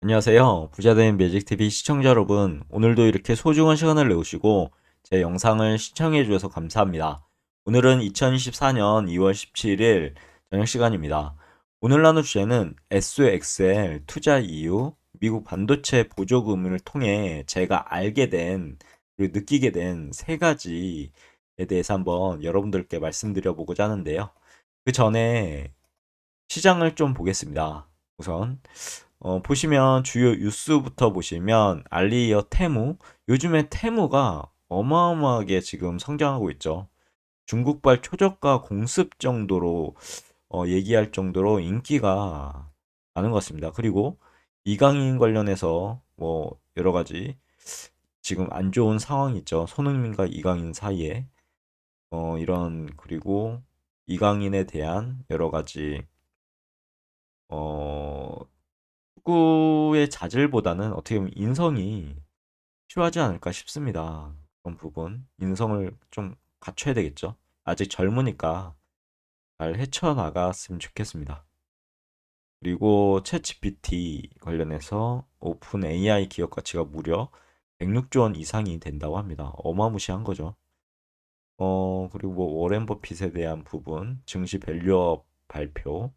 안녕하세요. 부자된 매직TV 시청자 여러분. 오늘도 이렇게 소중한 시간을 내오시고 제 영상을 시청해 주셔서 감사합니다. 오늘은 2024년 2월 17일 저녁 시간입니다. 오늘 나눌 주제는 SOXL 투자 이유, 미국 반도체 보조금을 통해 제가 알게 된 그리고 느끼게 된 세 가지에 대해서 한번 여러분들께 말씀드려 보고자 하는데요. 그 전에 시장을 좀 보겠습니다. 우선 보시면 주요 뉴스부터 보시면 알리이어 테무, 요즘에 테무가 어마어마하게 지금 성장하고 있죠. 중국발 초저가 공습 정도로 얘기할 정도로 인기가 많은 것 같습니다. 그리고 이강인 관련해서 뭐 여러 가지 지금 안 좋은 상황이 있죠. 손흥민과 이강인 사이에 이런 그리고 이강인에 대한 여러 가지 어 축구의 자질보다는 어떻게 보면 인성이 필요하지 않을까 싶습니다. 그런 부분. 인성을 좀 갖춰야 되겠죠. 아직 젊으니까 잘 헤쳐나갔으면 좋겠습니다. 그리고 챗 GPT 관련해서 오픈 AI 기업 가치가 무려 106조 원 이상이 된다고 합니다. 어마무시한 거죠. 그리고 뭐 워렌 버핏에 대한 부분, 증시 밸류업 발표,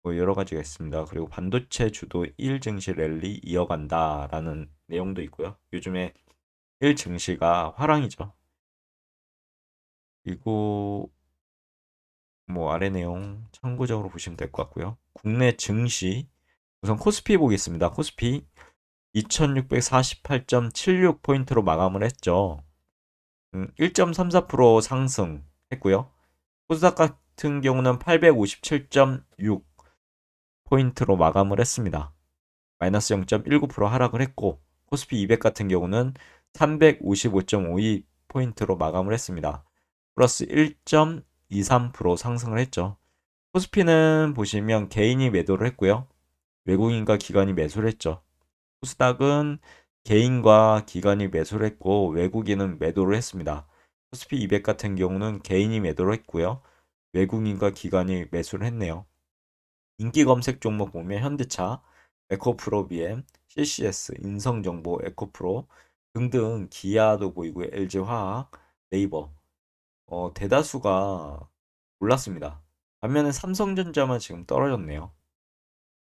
뭐 여러 가지가 있습니다. 그리고 반도체 주도 1 증시 랠리 이어간다라는 내용도 있고요. 요즘에 1 증시가 화랑이죠. 그리고 뭐 아래 내용 참고적으로 보시면 될 것 같고요. 국내 증시 우선 코스피 보겠습니다. 코스피 2648.76포인트로 마감을 했죠. 1.34% 상승했고요. 코스닥 같은 경우는 857.6포인트로 마감을 했습니다. 마이너스 0.19% 하락을 했고 코스피 200 같은 경우는 355.52포인트로 마감을 했습니다. 플러스 1.23% 상승을 했죠. 코스피는 보시면 개인이 매도를 했고요. 외국인과 기관이 매수를 했죠. 코스닥은 개인과 기관이 매수를 했고 외국인은 매도를 했습니다. 코스피 200 같은 경우는 개인이 매도를 했고요. 외국인과 기관이 매수를 했네요. 인기 검색 종목 보면 현대차, 에코프로 BM, CCS, 인성정보, 에코프로 등등 기아도 보이고 LG화학, 네이버 대다수가 올랐습니다. 반면에 삼성전자만 지금 떨어졌네요.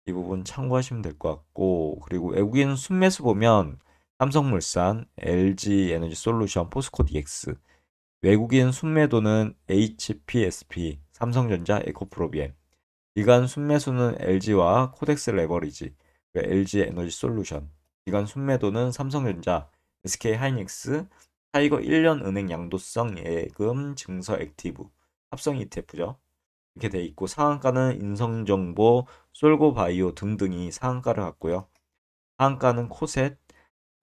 이 부분 참고하시면 될 것 같고 그리고 외국인 순매수 보면 삼성물산, LG에너지솔루션, 포스코 DX 외국인 순매도는 HPSP, 삼성전자, 에코프로비엠 기관 순매수는 LG와 코덱스 레버리지, LG 에너지 솔루션. 기관 순매도는 삼성전자, SK 하이닉스, 타이거 1년 은행 양도성 예금 증서 액티브, 합성 ETF죠. 이렇게 돼 있고 상한가는 인성정보, 솔고바이오 등등이 상한가를 갔고요. 하한가는 코셋,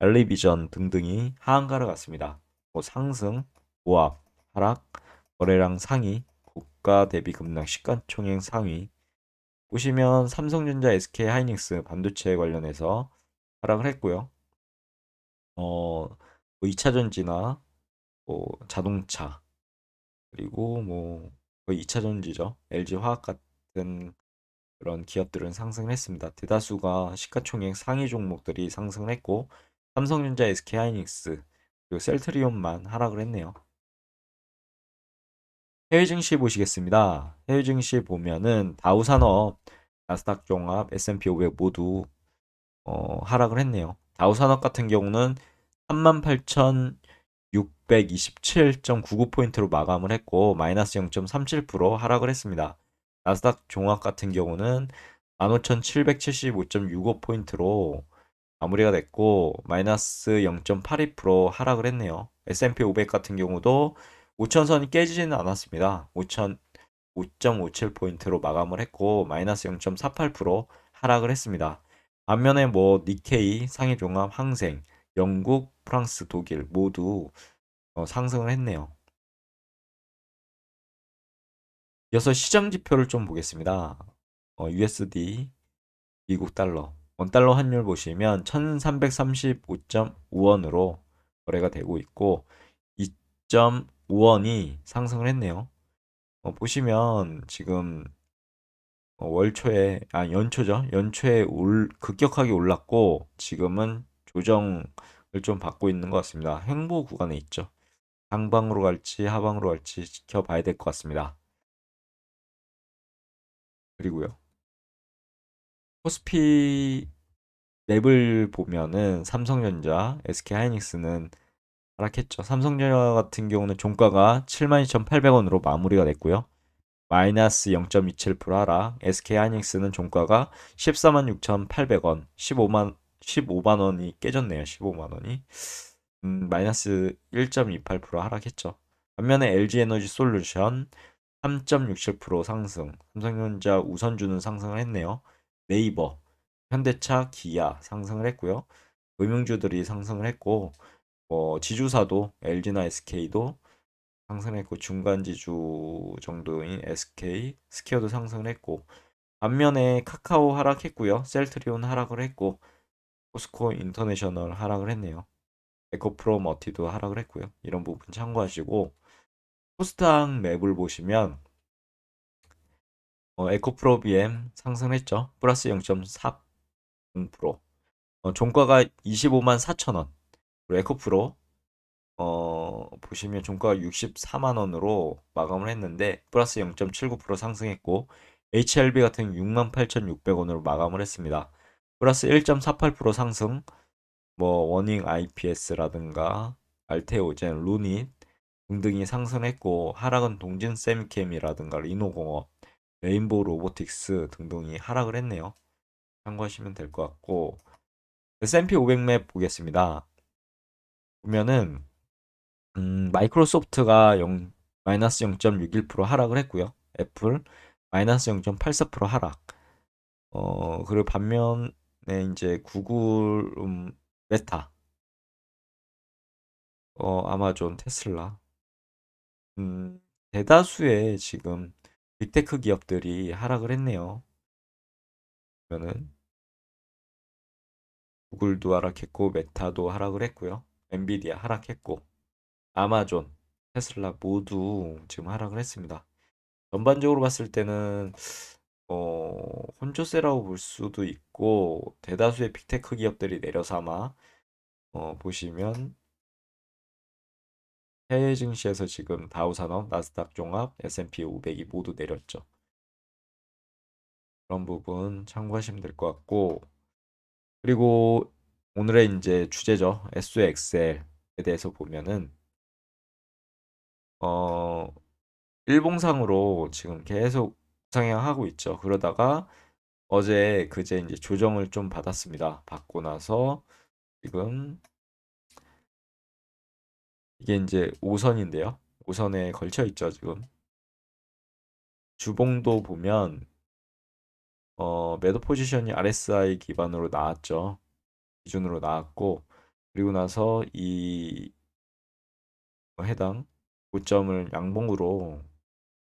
엘리비전 등등이 하한가를 갔습니다. 뭐 상승, 보합, 하락, 거래량 상위, 고가 대비 급락 시가총액 상위, 보시면 삼성전자, SK 하이닉스 반도체 관련해서 하락을 했고요. 뭐 2차 전지나 뭐 자동차 그리고 뭐 거의 2차 전지죠. LG 화학 같은 그런 기업들은 상승을 했습니다. 대다수가 시가총액 상위 종목들이 상승을 했고 삼성전자, SK 하이닉스 그리고 셀트리온만 하락을 했네요. 해외 증시 보시겠습니다. 해외 증시 보면은 다우산업, 나스닥 종합, S&P 500 모두 하락을 했네요. 다우산업 같은 경우는 38,627.99포인트로 마감을 했고 마이너스 0.37% 하락을 했습니다. 나스닥 종합 같은 경우는 15,775.65포인트로 마무리가 됐고 마이너스 0.82% 하락을 했네요. S&P 500 같은 경우도 5천선이 깨지지는 않았습니다. 5천 5.57포인트로 마감을 했고 마이너스 0.48% 하락을 했습니다. 반면에 뭐 니케이, 상해종합, 항생, 영국, 프랑스, 독일 모두 상승을 했네요. 이어서 시장 지표를 좀 보겠습니다. USD, 미국 달러, 원달러 환율 보시면 1335.5원으로 거래가 되고 있고 2.5원이 상승을 했네요. 보시면 지금 연초죠. 연초에 급격하게 올랐고 지금은 조정을 좀 받고 있는 것 같습니다. 횡보 구간에 있죠. 상방으로 갈지 하방으로 갈지 지켜봐야 될 것 같습니다. 그리고요. 코스피 랩을 보면은 삼성전자, SK하이닉스는 하락했죠. 삼성전자 같은 경우는 종가가 72,800원으로 마무리가 됐고요. 마이너스 0.27% 하락. SK하이닉스는 종가가 146,800원, 15만 원이 깨졌네요. 15만 원이. 마이너스 1.28% 하락했죠. 반면에 LG에너지 솔루션 3.67% 상승. 삼성전자 우선주는 상승을 했네요. 네이버, 현대차, 기아 상승을 했고요. 금융주들이 상승을 했고 지주사도 LG나 SK도 상승했고 중간 지주 정도인 SK, 스퀘어도 상승을 했고 반면에 카카오 하락했고요. 셀트리온 하락을 했고 포스코 인터내셔널 하락을 했네요. 에코프로머티도 하락을 했고요. 이런 부분 참고하시고 코스닥 맵을 보시면 에코프로 BM 상승했죠. 플러스 0.40%. 종가가 25만 4천 원. 그리고 에코프로 보시면 종가가 64만 원으로 마감을 했는데 플러스 0.79% 상승했고 HLB 같은 68,600원으로 마감을 했습니다. 플러스 1.48% 상승. 워닝 IPS라든가 알테오젠, 루닛 등등이 상승했고 하락은 동진 세미캠이라든가 리노공업, 레인보우 로보틱스 등등이 하락을 했네요. 참고하시면 될 것 같고 S&P 500맵 보겠습니다. 보면은 마이크로소프트가 마이너스 0.61% 하락을 했고요. 애플 마이너스 0.84% 하락. 그리고 반면에 이제 구글, 메타, 아마존, 테슬라, 음, 대다수의 지금 빅테크 기업들이 하락을 했네요. 그러면은 구글도 하락했고 메타도 하락을 했고요. 엔비디아 하락했고 아마존, 테슬라 모두 지금 하락을 했습니다. 전반적으로 봤을 때는 혼조세라고 볼 수도 있고 대다수의 빅테크 기업들이 내려서 아마 보시면 해외 증시에서 지금 다우산업, 나스닥 종합, S&P 500이 모두 내렸죠. 그런 부분 참고하시면 될 것 같고 그리고 오늘의 이제 주제죠. SOXL에 대해서 보면은 어 일봉상으로 지금 계속 상향하고 있죠. 그러다가 어제 그제 이제 조정을 좀 받았습니다. 받고 나서 지금 이게 이제 5선인데요. 5선에 걸쳐 있죠, 지금. 주봉도 보면 매도 포지션이 RSI 기반으로 나왔죠. 기준으로 나왔고 그리고 나서 이 해당 고점을 양봉으로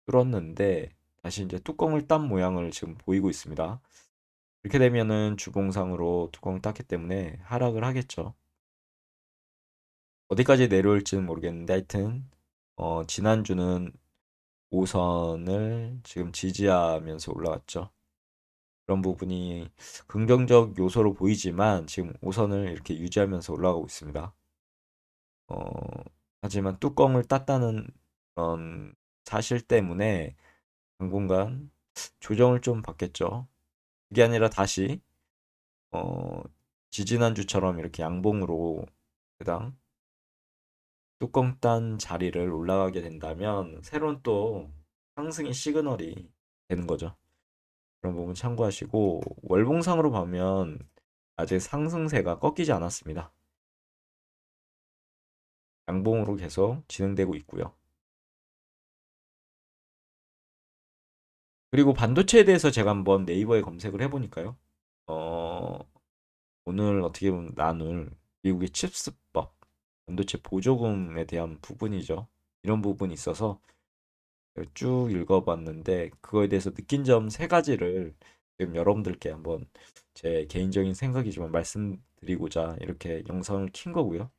뚫었는데 다시 이제 뚜껑을 딴 모양을 지금 보이고 있습니다. 이렇게 되면은 주봉상으로 뚜껑을 땄기 때문에 하락을 하겠죠. 어디까지 내려올지는 모르겠는데 하여튼 지난주는 5선을 지금 지지하면서 올라왔죠. 그런 부분이 긍정적 요소로 보이지만 지금 5선을 이렇게 유지하면서 올라가고 있습니다. 어, 하지만 뚜껑을 땄다는 그런 사실 때문에 당분간 조정을 좀 받겠죠. 그게 아니라 다시 어, 지지난주처럼 이렇게 양봉으로 해당 뚜껑 딴 자리를 올라가게 된다면 새로운 또 상승의 시그널이 되는 거죠. 그런 부분 참고하시고 월봉상으로 보면 아직 상승세가 꺾이지 않았습니다. 양봉으로 계속 진행되고 있고요. 그리고 반도체에 대해서 제가 한번 네이버에 검색을 해보니까요. 어, 오늘 어떻게 보면 나눌 미국의 칩스법, 반도체 보조금에 대한 부분이죠. 이런 부분이 있어서 쭉 읽어봤는데 그거에 대해서 느낀 점 세 가지를 지금 여러분들께 한번 제 개인적인 생각이지만 말씀드리고자 이렇게 영상을 킨 거고요.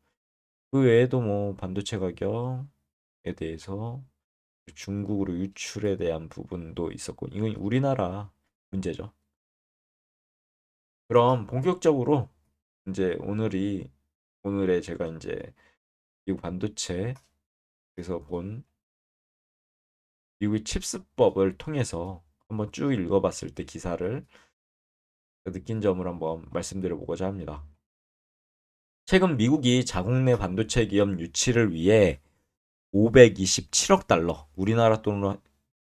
그 외에도 뭐 반도체 가격에 대해서 중국으로 유출에 대한 부분도 있었고 이건 우리나라 문제죠. 그럼 본격적으로 이제 오늘의 제가 이제 미국 반도체 그래서 본 미국의 칩스법을 통해서 한번 쭉 읽어봤을 때 기사를 느낀 점을 한번 말씀드려 보고자 합니다. 최근 미국이 자국 내 반도체 기업 유치를 위해 527억 달러, 우리나라 돈으로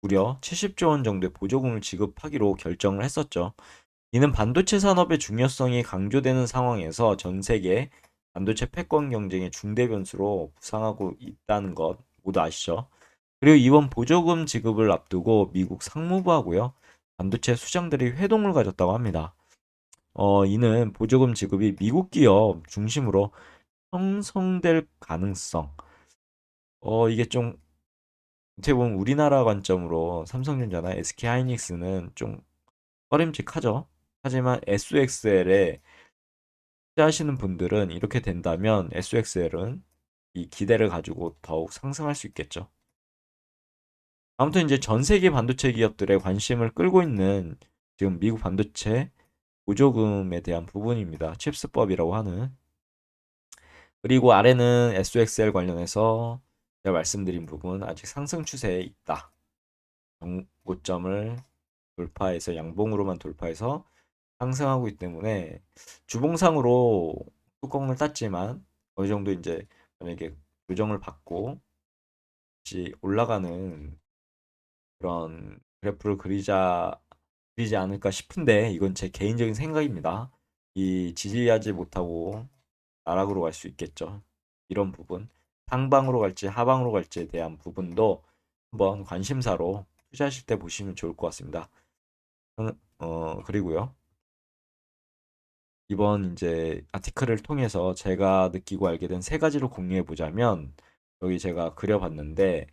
무려 70조 원 정도의 보조금을 지급하기로 결정을 했었죠. 이는 반도체 산업의 중요성이 강조되는 상황에서 전 세계 반도체 패권 경쟁의 중대 변수로 부상하고 있다는 것 모두 아시죠? 그리고 이번 보조금 지급을 앞두고 미국 상무부하고요, 반도체 수장들이 회동을 가졌다고 합니다. 이는 보조금 지급이 미국 기업 중심으로 형성될 가능성. 이게 좀 어떻게 보면 우리나라 관점으로 삼성전자나 SK하이닉스는 좀 꺼림칙하죠. 하지만 SXL에 투자하시는 분들은 이렇게 된다면 SXL은 이 기대를 가지고 더욱 상승할 수 있겠죠. 아무튼 이제 전 세계 반도체 기업들의 관심을 끌고 있는 지금 미국 반도체 보조금에 대한 부분입니다. 칩스법이라고 하는. 그리고 아래는 SXL 관련해서 제가 말씀드린 부분 아직 상승 추세에 있다. 고점을 돌파해서 양봉으로만 돌파해서 상승하고 있기 때문에 주봉상으로 뚜껑을 땄지만 어느 정도 이제 만약에 교정을 받고 다시 올라가는 그런 그래프를 그리지 않을까 싶은데 이건 제 개인적인 생각입니다. 이 지지하지 못하고 나락으로 갈 수 있겠죠. 이런 부분 상방으로 갈지 하방으로 갈지에 대한 부분도 한번 관심사로 투자하실 때 보시면 좋을 것 같습니다. 그리고요. 이번 이제 아티클을 통해서 제가 느끼고 알게 된 세 가지를 공유해 보자면 여기 제가 그려봤는데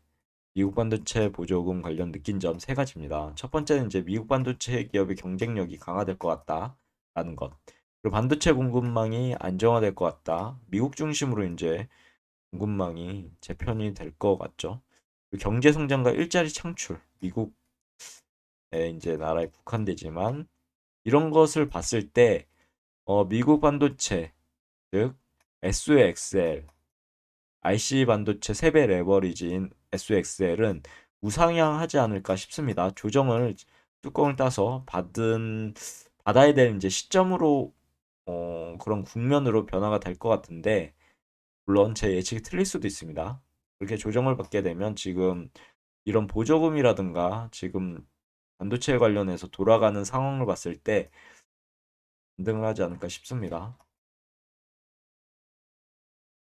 미국 반도체 보조금 관련 느낀 점 세 가지입니다. 첫 번째는 이제 미국 반도체 기업의 경쟁력이 강화될 것 같다라는 것. 그리고 반도체 공급망이 안정화될 것 같다. 미국 중심으로 이제 공급망이 재편이 될 것 같죠. 그리고 경제 성장과 일자리 창출. 미국의 이제 나라에 국한되지만 이런 것을 봤을 때 미국 반도체 즉 SOXL IC 반도체 3배 레버리지인 SOXL은 우상향하지 않을까 싶습니다. 조정을 뚜껑을 따서 받아야 될 이제 시점으로 그런 국면으로 변화가 될 것 같은데 물론 제 예측이 틀릴 수도 있습니다. 그렇게 조정을 받게 되면 지금 이런 보조금이라든가 지금 반도체 관련해서 돌아가는 상황을 봤을 때 반등을 하지 않을까 싶습니다.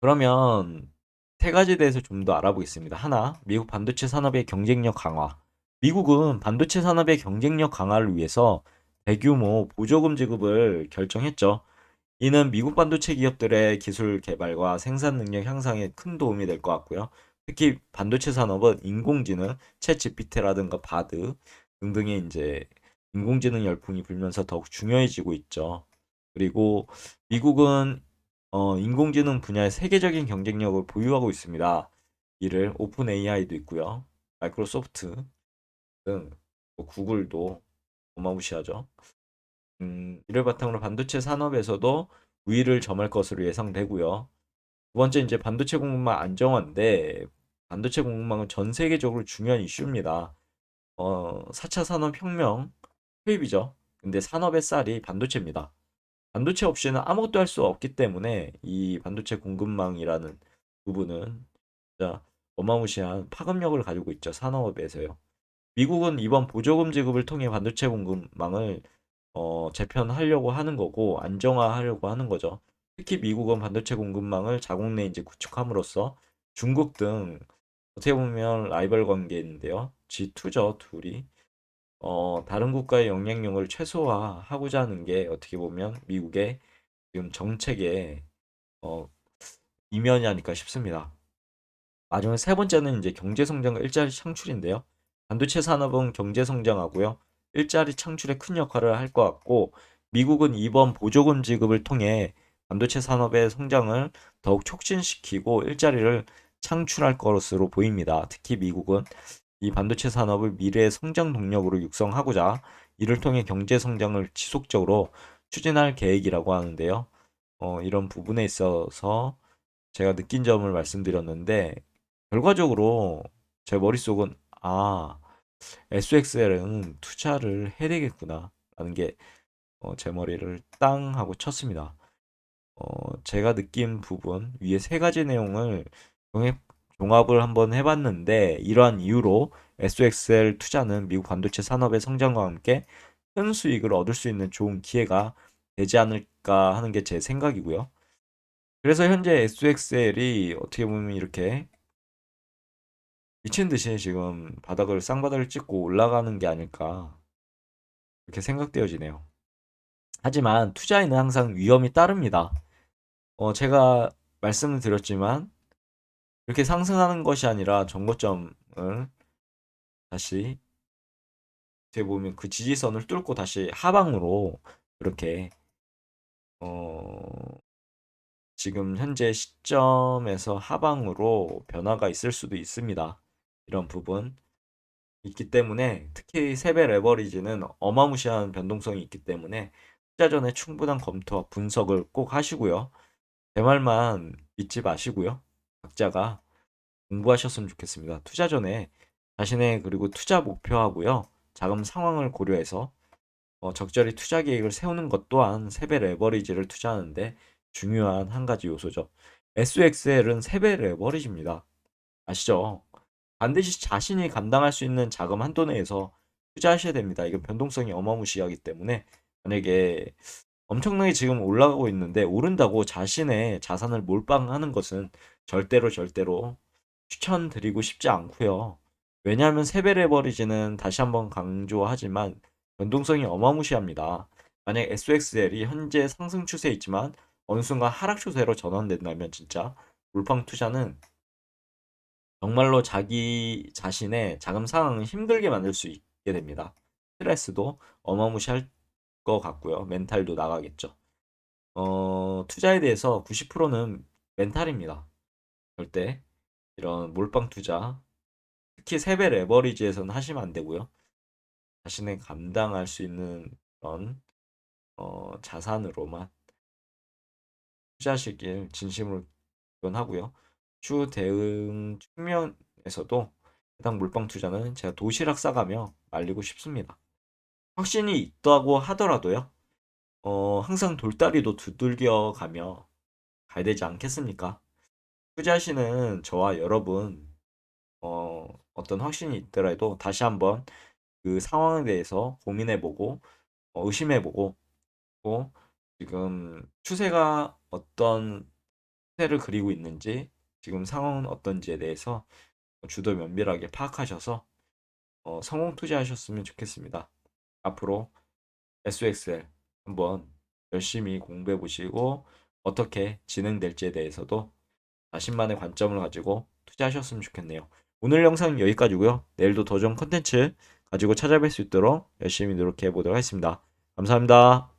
그러면 세 가지에 대해서 좀 더 알아보겠습니다. 하나, 미국 반도체 산업의 경쟁력 강화. 미국은 반도체 산업의 경쟁력 강화를 위해서 대규모 보조금 지급을 결정했죠. 이는 미국 반도체 기업들의 기술 개발과 생산 능력 향상에 큰 도움이 될 것 같고요. 특히 반도체 산업은 인공지능, 챗 GPT라든가 바드 등등의 이제 인공지능 열풍이 불면서 더욱 중요해지고 있죠. 그리고 미국은 인공지능 분야의 세계적인 경쟁력을 보유하고 있습니다. 이를 오픈 AI도 있고요. 마이크로소프트 등 구글도 어마무시하죠. 이를 바탕으로 반도체 산업에서도 우위를 점할 것으로 예상되고요. 두 번째 이제 반도체 공급망 안정화인데 반도체 공급망은 전 세계적으로 중요한 이슈입니다. 4차 산업혁명 투입이죠. 근데 산업의 쌀이 반도체입니다. 반도체 없이는 아무것도 할 수 없기 때문에 이 반도체 공급망이라는 부분은 진짜 어마무시한 파급력을 가지고 있죠. 산업에서요. 미국은 이번 보조금 지급을 통해 반도체 공급망을 재편하려고 하는 거고 안정화하려고 하는 거죠. 특히 미국은 반도체 공급망을 자국 내 이제 구축함으로써 중국 등 어떻게 보면 라이벌 관계인데요. G2죠, 둘이. 다른 국가의 영향력을 최소화하고자 하는 게 어떻게 보면 미국의 지금 정책의 어, 이면이 아닐까 싶습니다. 마지막 세 번째는 이제 경제 성장과 일자리 창출인데요. 반도체 산업은 경제 성장하고요. 일자리 창출에 큰 역할을 할 것 같고 미국은 이번 보조금 지급을 통해 반도체 산업의 성장을 더욱 촉진시키고 일자리를 창출할 것으로 보입니다. 특히 미국은 이 반도체 산업을 미래의 성장 동력으로 육성하고자 이를 통해 경제 성장을 지속적으로 추진할 계획이라고 하는데요. 이런 부분에 있어서 제가 느낀 점을 말씀드렸는데 결과적으로 제 머릿속은 SXL은 투자를 해야 되겠구나 라는 게 제 머리를 땅 하고 쳤습니다. 제가 느낀 부분 위에 세 가지 내용을 종합을 한번 해봤는데 이러한 이유로 SXL 투자는 미국 반도체 산업의 성장과 함께 큰 수익을 얻을 수 있는 좋은 기회가 되지 않을까 하는 게 제 생각이고요. 그래서 현재 SXL이 어떻게 보면 이렇게 미친 듯이 지금 쌍바닥을 찍고 올라가는 게 아닐까 이렇게 생각되어지네요. 하지만 투자에는 항상 위험이 따릅니다. 제가 말씀을 드렸지만 이렇게 상승하는 것이 아니라 정고점을 다시 어떻게 보면 그 지지선을 뚫고 다시 하방으로 이렇게 어, 지금 현재 시점에서 하방으로 변화가 있을 수도 있습니다. 이런 부분 있기 때문에 특히 세배 레버리지는 어마무시한 변동성이 있기 때문에 투자 전에 충분한 검토와 분석을 꼭 하시고요. 제 말만 믿지 마시고요. 각자가 공부하셨으면 좋겠습니다. 투자 전에 자신의 그리고 투자 목표하고요. 자금 상황을 고려해서 적절히 투자 계획을 세우는 것 또한 세배 레버리지를 투자하는데 중요한 한 가지 요소죠. SXL은 세배 레버리지입니다. 아시죠? 반드시 자신이 감당할 수 있는 자금 한도 내에서 투자하셔야 됩니다. 이건 변동성이 어마무시하기 때문에 만약에 엄청나게 지금 올라가고 있는데 오른다고 자신의 자산을 몰빵하는 것은 절대로 추천드리고 싶지 않고요. 왜냐하면 세배 레버리지는 다시 한번 강조하지만 변동성이 어마무시합니다. 만약 SXL이 현재 상승 추세에 있지만 어느 순간 하락 추세로 전환된다면 진짜 몰빵 투자는 정말로 자기 자신의 자금 상황을 힘들게 만들 수 있게 됩니다. 스트레스도 어마무시할 것 같고요. 멘탈도 나가겠죠. 투자에 대해서 90%는 멘탈입니다. 절대 이런 몰빵 투자, 특히 세배 레버리지에서는 하시면 안 되고요. 자신의 감당할 수 있는 그런 자산으로만 투자하시길 진심으로 기원하고요. 추후 대응 측면에서도 해당 몰빵 투자는 제가 도시락 싸가며 말리고 싶습니다. 확신이 있다고 하더라도요. 항상 돌다리도 두들겨 가며 가야 되지 않겠습니까? 투자하시는 저와 여러분, 어떤 확신이 있더라도 다시 한번 그 상황에 대해서 고민해보고, 의심해보고, 또 지금 추세가 어떤 추세를 그리고 있는지, 지금 상황은 어떤지에 대해서 주도 면밀하게 파악하셔서 성공 투자하셨으면 좋겠습니다. 앞으로 SXL 한번 열심히 공부해 보시고 어떻게 진행될지에 대해서도 자신만의 관점을 가지고 투자하셨으면 좋겠네요. 오늘 영상은 여기까지고요. 내일도 더 좋은 컨텐츠 가지고 찾아뵐 수 있도록 열심히 노력해 보도록 하겠습니다. 감사합니다.